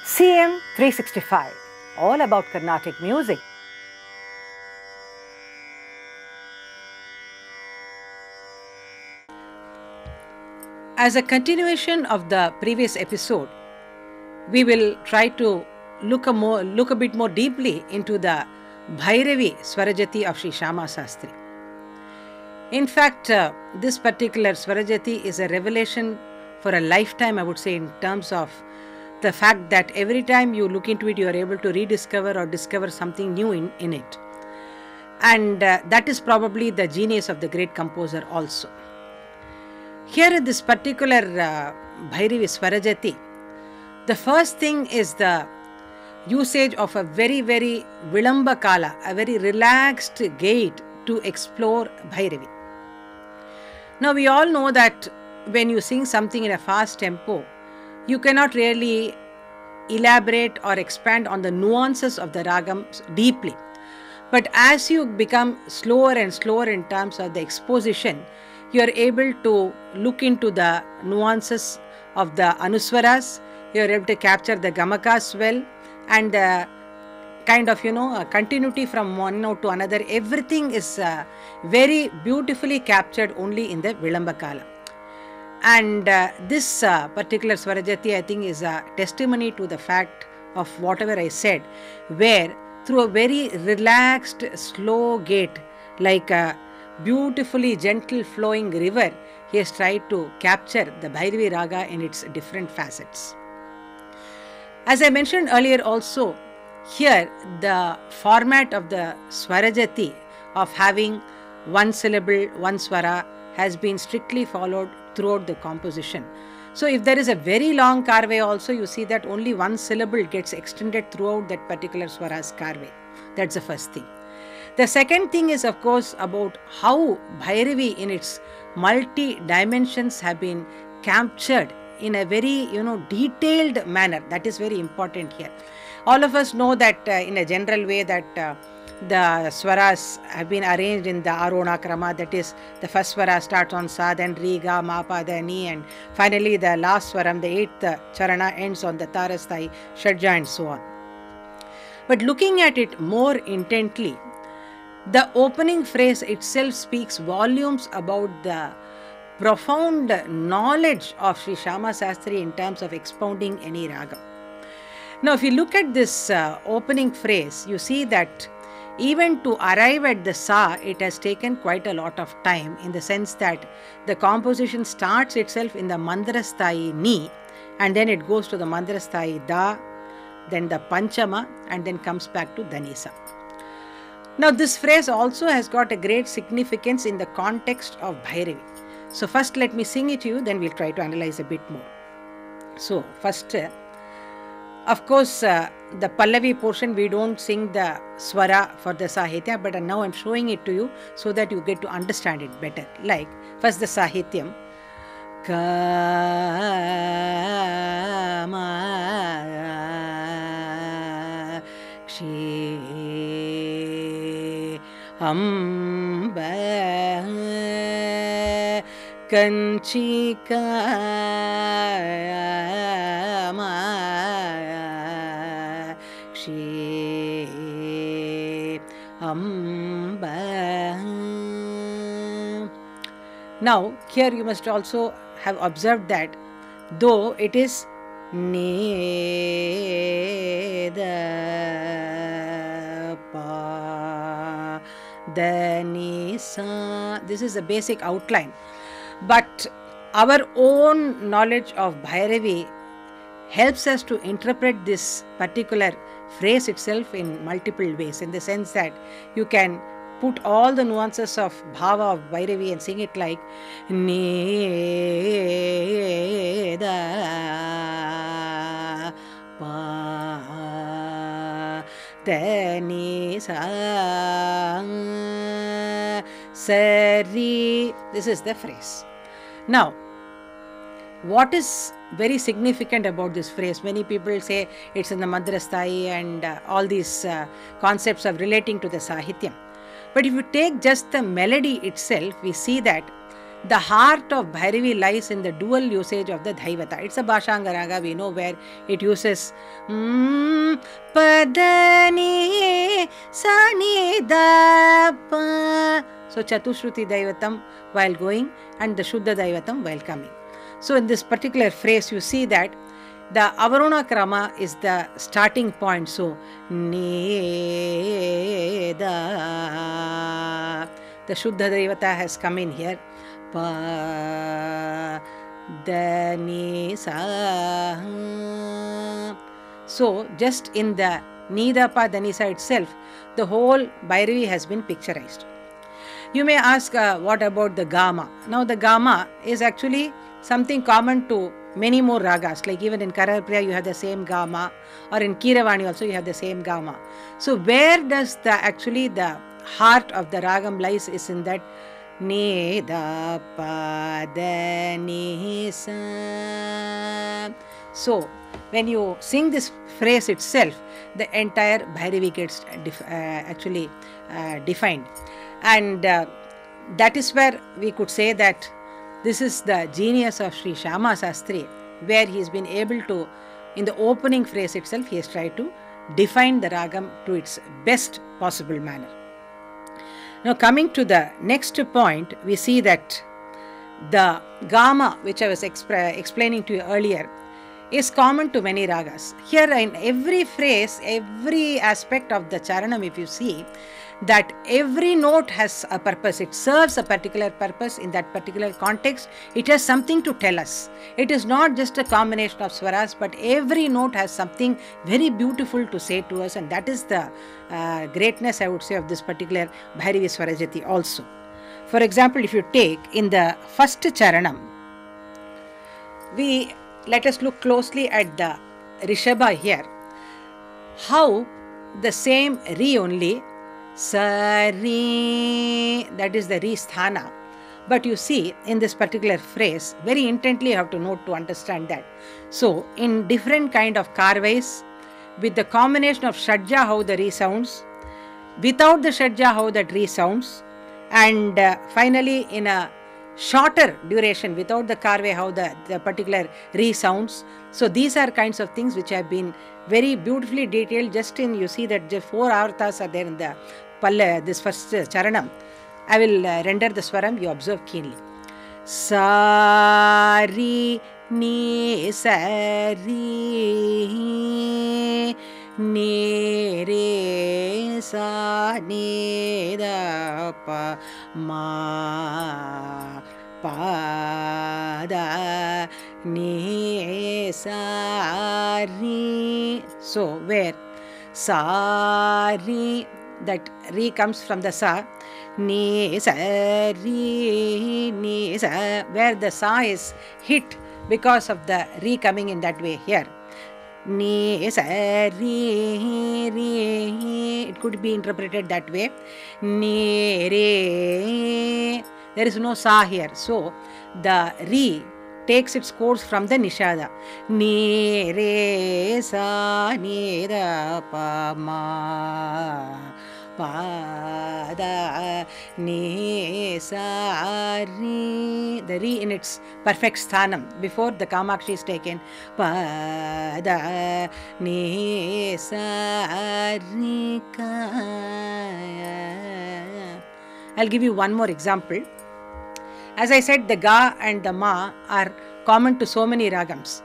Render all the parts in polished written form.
CM 365, all about Carnatic music. As a continuation of the previous episode, we will try to look a bit more deeply into the Bhairavi Swarajati of Sri Shyama Sastri. In fact, this particular Swarajati is a revelation for a lifetime, I would say, in terms of the fact that every time you look into it, you are able to rediscover or discover something new in it. And that is probably the genius of the great composer also. Here in this particular Bhairavi Swarajati, the first thing is the usage of a very, very Vilamba Kala, a very relaxed gait to explore Bhairavi. Now we all know that when you sing something in a fast tempo, you cannot really elaborate or expand on the nuances of the ragams deeply. But as you become slower and slower in terms of the exposition, you are able to look into the nuances of the anuswaras, you are able to capture the gamakas well, and the kind of, a continuity from one note to another. Everything is very beautifully captured only in the Vilamba Kala. And this particular Swarajati, I think, is a testimony to the fact of whatever I said, where through a very relaxed, slow gait, like a beautifully gentle flowing river, he has tried to capture the Bhairavi Raga in its different facets. As I mentioned earlier also, here the format of the Swarajati of having one syllable, one swara has been strictly followed throughout the composition. So if there is a very long karve also, you see that only one syllable gets extended throughout that particular swara's karve. That's the first thing. The second thing is, of course, about how Bhairavi in its multi-dimensions have been captured in a very, detailed manner. That is very important here. All of us know that in a general way that the swaras have been arranged in the Arona Krama, that is, the first swara starts on Sa, then Ri, Ga, Ma, Pa, Da, Ni, and finally the last swaram, the eighth charana, ends on the Tarasthai, Shadja, and so on. But looking at it more intently, the opening phrase itself speaks volumes about the profound knowledge of Sri Shyama Sastri in terms of expounding any raga. Now, if you look at this opening phrase, you see that even to arrive at the Sa, it has taken quite a lot of time, in the sense that the composition starts itself in the Mandrasthai Ni, and then it goes to the Mandrasthai Da, then the Panchama, and then comes back to Dhanisa. Now, this phrase also has got a great significance in the context of Bhairavi. So, first let me sing it to you, then we'll try to analyze a bit more. So, first, of course, the Pallavi portion, we don't sing the swara for the Sahitya, but now I'm showing it to you so that you get to understand it better. Like, first the Sahityam. Kama Kshi Amba Kanchika Now, here you must also have observed that though it is Ne Da Pa Da Ni Sa, this is a basic outline, but our own knowledge of Bhairavi helps us to interpret this particular phrase itself in multiple ways, in the sense that you can put all the nuances of bhava of Bhairavi and sing it like Ne Da Pa Da Ni Sa Sa Ri. This is the phrase. Now, what is very significant about this phrase? Many people say it's in the Madrasthai and all these concepts of relating to the Sahityam. But if you take just the melody itself, we see that the heart of Bhairavi lies in the dual usage of the Dhaivata. It's a Bhashanga Raga, we know, where it uses Padani Sani Da Pa. So Chatushruti Daivatam while going and the Shuddha Daivatam while coming. So in this particular phrase you see that the Avarona Krama is the starting point. So Ne Da. The Shuddha Daivata has come in here. Pa Da Ni Sa. So just in the Nida Pa Danisa itself, the whole Bhairavi has been picturized. You may ask, what about the Gama? Now the Gama is actually something common to many more ragas, like even in Karapriya you have the same Gama, or in Kiravani also you have the same Gama. So where does the heart of the ragam lies is in that Ni Da Pa Da Ni Sa. So when you sing this phrase itself, the entire Bhairavi gets defined. And that is where we could say that this is the genius of Sri Shyama Sastri, where he has been able to, in the opening phrase itself, he has tried to define the ragam to its best possible manner. Now coming to the next point, we see that the Gama, which I was explaining to you earlier, is common to many ragas. Here in every phrase, every aspect of the charanam, if you see, that every note has a purpose. It serves a particular purpose in that particular context. It has something to tell us. It is not just a combination of swaras, but every note has something very beautiful to say to us, and that is the greatness, I would say, of this particular Bhairavi Swarajati also. For example, if you take in the first charanam, let us look closely at the Rishabha here. How the same Ri only, Sari, that is the Ri Sthana. But you see, in this particular phrase, very intently you have to note to understand that. So, in different kind of karvais, with the combination of Shadja, how the Ri sounds, without the Shadja, how that Ri sounds, and finally in a shorter duration, without the karve, how the particular Ri sounds. So, these are kinds of things which have been very beautifully detailed. Just in, you see that the 4 avartas are there in the this first charanam. I will render the swaram, you observe keenly. Sari ni sari ni re sa ni da pa ma pa da ni sa ri. So where Sari, that Ri comes from the Sa, Ni Sa Ri Ni Sa, where the Sa is hit because of the Ri coming in that way here. Ni Sa Ri Ri, it could be interpreted that way. Ni Re, there is no Sa here, so the Ri takes its course from the Nishada. Ni Re Sa Ni Da Pa Ma Pa Da Ni Sa Ri. The Ri in its perfect sthanam before the Kamakshi is taken. Pa Da Ni Sa Ri Ka. I'll give you one more example. As I said, the Ga and the Ma are common to so many ragams.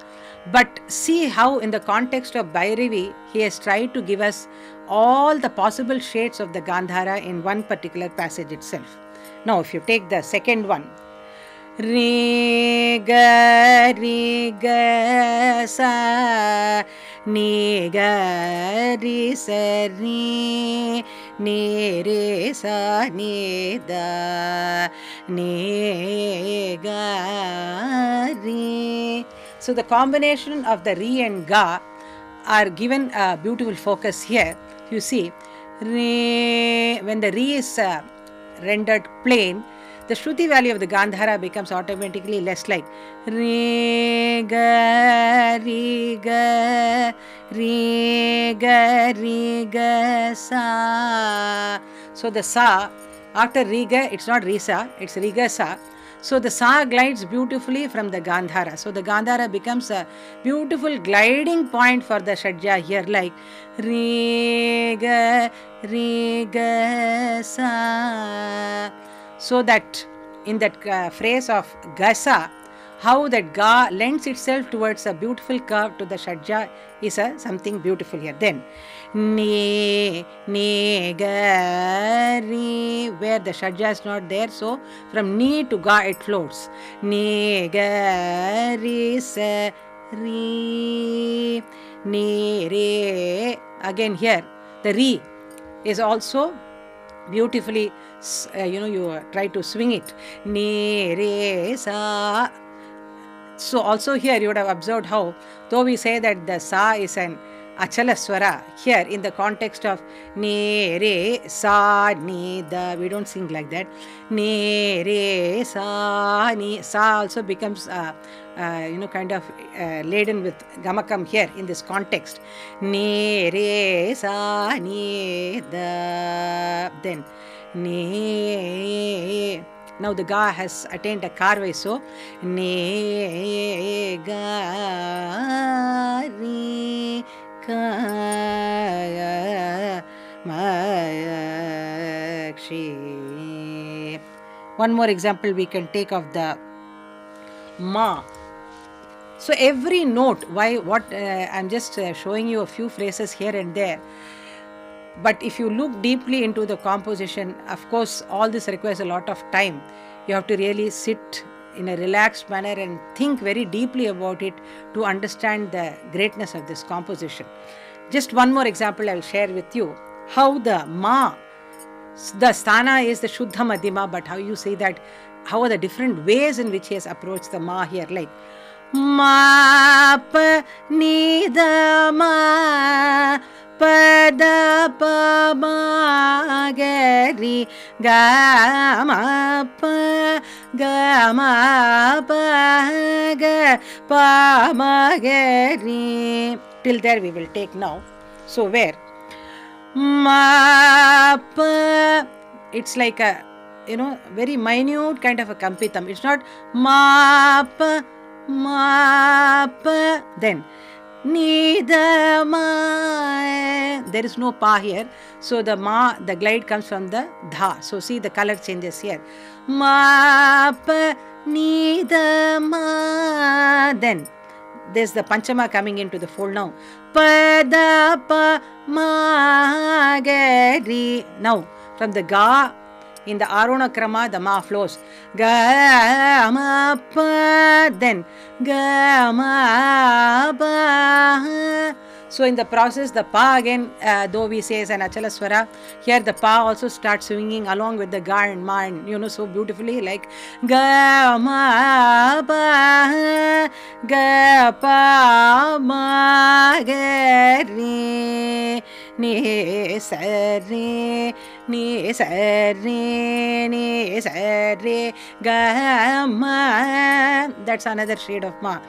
But see how in the context of Bhairavi, he has tried to give us all the possible shades of the Gandhara in one particular passage itself. Now, if you take the second one, Re ga sa ni ga ri sa ri ni re sa ni da ni ga ri. So the combination of the Ri and Ga are given a beautiful focus here. You see, Re, when the Ri is rendered plain, the Shruti value of the Gandhara becomes automatically less like Re ga ri ga ri ga ri ga sa. So the Sa, after Ri ga, it's not Ri Sa, it's Ri ga Sa. So the Sa glides beautifully from the Gandhara. So the Gandhara becomes a beautiful gliding point for the Shadja here, like Re Ga Sa. So that in that phrase of Gasa, how that Ga lends itself towards a beautiful curve to the Shadja is something beautiful here. Then Ne Ga Ri, where the Shadja is not there, so from Ni to Ga it floats. Ne Ga Ri Sa Ri, Ne Re. Again here the Ri is also beautifully, you try to swing it. Ne Re Sa. So also here you would have observed how, though we say that the Sa is an Achala Swara, here in the context of Ne Re Sa Ni Da, we don't sing like that. Ne Re Sa Ni, Sa also becomes kind of laden with Gamakam here in this context. Ne Re Sa Ni Da. Then Ne. Now the Ga has attained a Karvai, so Ne Ga Ri Ka Makshi. One more example we can take of the Ma. So every note, I'm just showing you a few phrases here and there. But if you look deeply into the composition, of course, all this requires a lot of time. You have to really sit in a relaxed manner and think very deeply about it to understand the greatness of this composition. Just one more example I will share with you. How the Ma, the Sthana is the Shuddha Madhyama, but how you say that, how are the different ways in which he has approached the Ma here, like Ma Pa Ni Da Ma Pa Da Pa Ma Ga Ri Ga Ma Pa Ga Ma Pa Ga Pa Ma Ga Ri. Till there we will take now. So where Ma Pa, it's like a very minute kind of a kampitam. It's not Ma Pa then Ni Da Ma, there is no Pa here. So the Ma, the glide comes from the Dha. So see the color changes here. Ma Pa Ni Da Ma. Then there's the Panchama coming into the fold now. Pa Da Pa Ma Ga Ri. Now from the Ga, in the Arona Krama, the Ma flows. Ga Ma Pa, then Ga Ma Pa. So in the process, the Pa again, though we say is an Achala Swara, here the Pa also starts swinging along with the Ga and Ma, and so beautifully, like Ga Ma Pa Ga Pa Ma Ga Ri Ni Sa Re Ni Sa Re Ni Sa Re Ga Ma. That's another shade of Ma.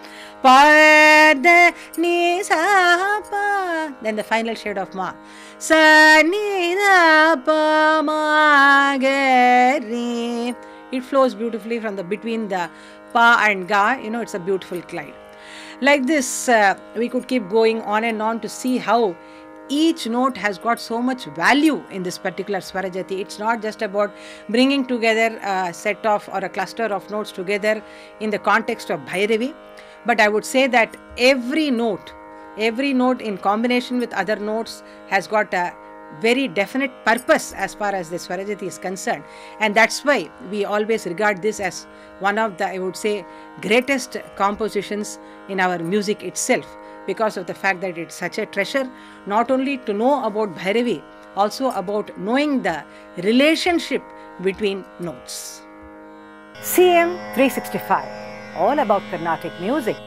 Pa Da Ni Sa Pa. Then the final shade of Ma. Sa Ni Da Pa Ma Ga Ri. It flows beautifully from the between the Pa and Ga. It's a beautiful glide. Like this, we could keep going on and on to see how each note has got so much value in this particular Swarajati. It's not just about bringing together a set of or a cluster of notes together in the context of Bhairavi, but I would say that every note in combination with other notes has got a very definite purpose as far as the Swarajati is concerned, and that's why we always regard this as one of the, I would say, greatest compositions in our music itself, because of the fact that it's such a treasure, not only to know about Bhairavi, also about knowing the relationship between notes. CM 365, all about Carnatic music.